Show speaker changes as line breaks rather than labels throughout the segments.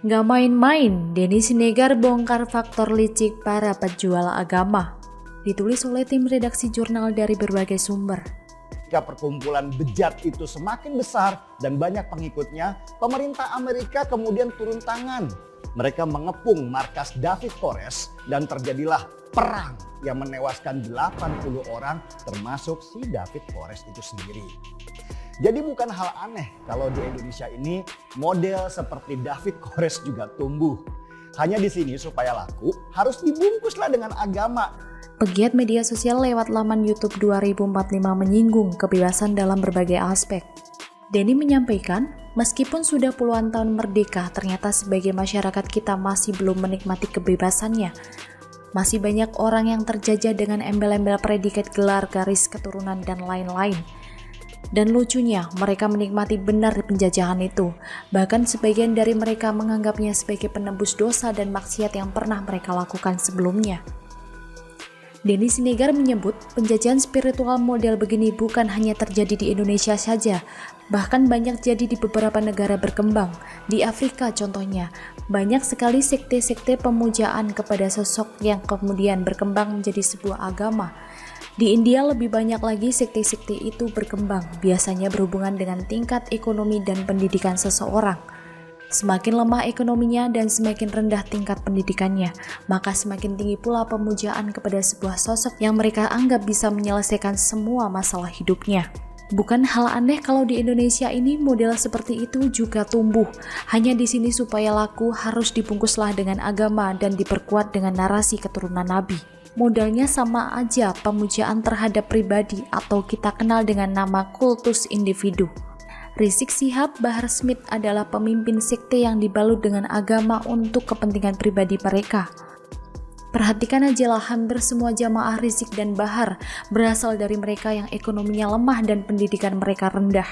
Nggak main-main, Denny Siregar bongkar faktor licik para penjual agama. Ditulis oleh tim redaksi jurnal dari berbagai sumber.
Jika perkumpulan bejat itu semakin besar dan banyak pengikutnya, pemerintah Amerika kemudian turun tangan. Mereka mengepung markas David Koresh dan terjadilah perang yang menewaskan 80 orang termasuk si David Koresh itu sendiri. Jadi bukan hal aneh kalau di Indonesia ini model seperti David Koresh juga tumbuh. Hanya di sini supaya laku harus dibungkuslah dengan agama.
Pegiat media sosial lewat laman YouTube 2045 menyinggung kebebasan dalam berbagai aspek. Denny menyampaikan, meskipun sudah puluhan tahun merdeka, ternyata sebagai masyarakat kita masih belum menikmati kebebasannya. Masih banyak orang yang terjajah dengan embel-embel predikat gelar, garis keturunan, dan lain-lain. Dan lucunya, mereka menikmati benar penjajahan itu. Bahkan sebagian dari mereka menganggapnya sebagai penebus dosa dan maksiat yang pernah mereka lakukan sebelumnya. Denny Siregar menyebut penjajahan spiritual model begini bukan hanya terjadi di Indonesia saja, bahkan banyak jadi di beberapa negara berkembang. Di Afrika contohnya, banyak sekali sekte-sekte pemujaan kepada sosok yang kemudian berkembang menjadi sebuah agama. Di India lebih banyak lagi sekte-sekte itu berkembang, biasanya berhubungan dengan tingkat ekonomi dan pendidikan seseorang. Semakin lemah ekonominya dan semakin rendah tingkat pendidikannya, maka semakin tinggi pula pemujaan kepada sebuah sosok yang mereka anggap bisa menyelesaikan semua masalah hidupnya. Bukan hal aneh kalau di Indonesia ini model seperti itu juga tumbuh. Hanya di sini supaya laku harus dibungkuslah dengan agama dan diperkuat dengan narasi keturunan Nabi. Modalnya sama aja, pemujaan terhadap pribadi atau kita kenal dengan nama kultus individu. Rizik Syihab Bahar Smith adalah pemimpin sekte yang dibalut dengan agama untuk kepentingan pribadi mereka. Perhatikan aja lah, hampir semua jamaah Rizik dan Bahar berasal dari mereka yang ekonominya lemah dan pendidikan mereka rendah.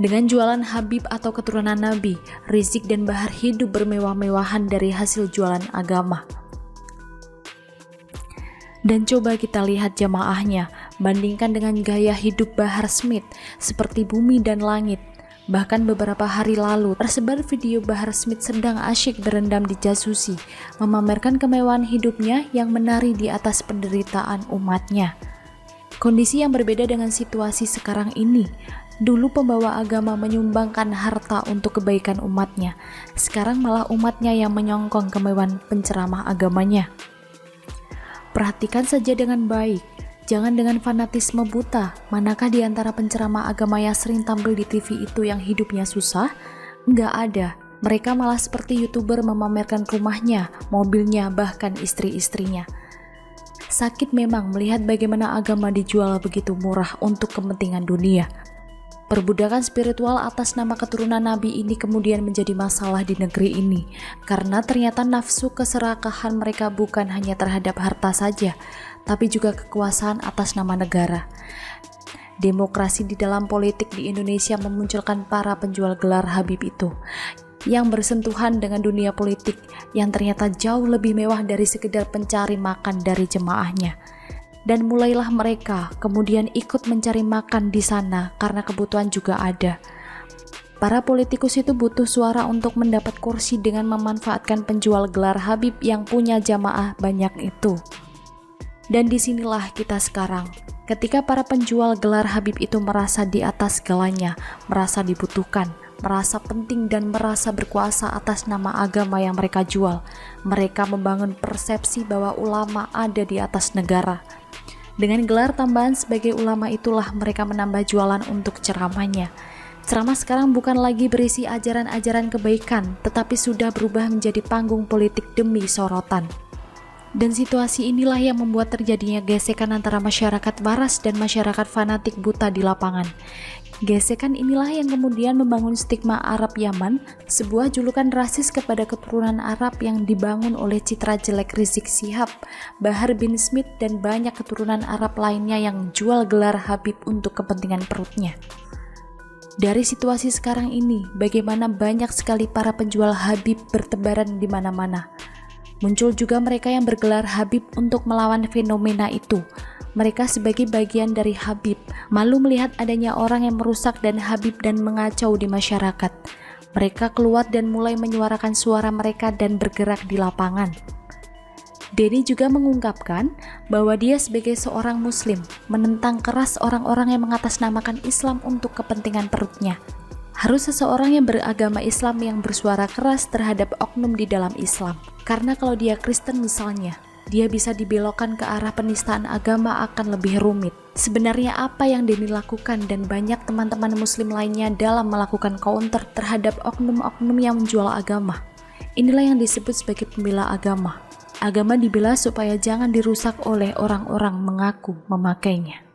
Dengan jualan Habib atau keturunan Nabi, Rizik dan Bahar hidup bermewah-mewahan dari hasil jualan agama. Dan coba kita lihat jamaahnya, bandingkan dengan gaya hidup Bahar Smith seperti bumi dan langit. Bahkan beberapa hari lalu tersebar video Bahar Smith sedang asyik berendam di jasusi, memamerkan kemewahan hidupnya yang menari di atas penderitaan umatnya. Kondisi yang berbeda dengan situasi sekarang ini. Dulu pembawa agama menyumbangkan harta untuk kebaikan umatnya, sekarang malah umatnya yang menyongkong kemewahan penceramah agamanya. Perhatikan saja dengan baik, jangan dengan fanatisme buta. Manakah di antara penceramah agama yang sering tampil di TV itu yang hidupnya susah? Nggak ada. Mereka malah seperti YouTuber memamerkan rumahnya, mobilnya, bahkan istri-istrinya. Sakit memang melihat bagaimana agama dijual begitu murah untuk kepentingan dunia. Perbudakan spiritual atas nama keturunan Nabi ini kemudian menjadi masalah di negeri ini, karena ternyata nafsu keserakahan mereka bukan hanya terhadap harta saja, tapi juga kekuasaan atas nama negara. Demokrasi di dalam politik di Indonesia memunculkan para penjual gelar Habib itu, yang bersentuhan dengan dunia politik yang ternyata jauh lebih mewah dari sekedar pencari makan dari jemaahnya. Dan mulailah mereka kemudian ikut mencari makan di sana karena kebutuhan juga ada. Para politikus itu butuh suara untuk mendapat kursi dengan memanfaatkan penjual gelar Habib yang punya jamaah banyak itu. Dan disinilah kita sekarang. Ketika para penjual gelar Habib itu merasa di atas segalanya, merasa dibutuhkan, merasa penting dan merasa berkuasa atas nama agama yang mereka jual, mereka membangun persepsi bahwa ulama ada di atas negara. Dengan gelar tambahan sebagai ulama itulah mereka menambah jualan untuk ceramahnya. Ceramah sekarang bukan lagi berisi ajaran-ajaran kebaikan, tetapi sudah berubah menjadi panggung politik demi sorotan. Dan situasi inilah yang membuat terjadinya gesekan antara masyarakat waras dan masyarakat fanatik buta di lapangan. Gesekan inilah yang kemudian membangun stigma Arab Yaman, sebuah julukan rasis kepada keturunan Arab yang dibangun oleh citra jelek Rizik Syihab, Bahar bin Smith, dan banyak keturunan Arab lainnya yang jual gelar Habib untuk kepentingan perutnya. Dari situasi sekarang ini, bagaimana banyak sekali para penjual Habib bertebaran di mana-mana. Muncul juga mereka yang bergelar Habib untuk melawan fenomena itu. Mereka sebagai bagian dari Habib, malu melihat adanya orang yang merusak dan Habib dan mengacau di masyarakat. Mereka keluar dan mulai menyuarakan suara mereka dan bergerak di lapangan. Denny juga mengungkapkan bahwa dia sebagai seorang muslim menentang keras orang-orang yang mengatasnamakan Islam untuk kepentingan perutnya. Harus seseorang yang beragama Islam yang bersuara keras terhadap oknum di dalam Islam. Karena kalau dia Kristen misalnya, dia bisa dibelokkan ke arah penistaan agama akan lebih rumit. Sebenarnya apa yang Denny lakukan dan banyak teman-teman muslim lainnya dalam melakukan counter terhadap oknum-oknum yang menjual agama. Inilah yang disebut sebagai pembela agama. Agama dibela supaya jangan dirusak oleh orang-orang mengaku memakainya.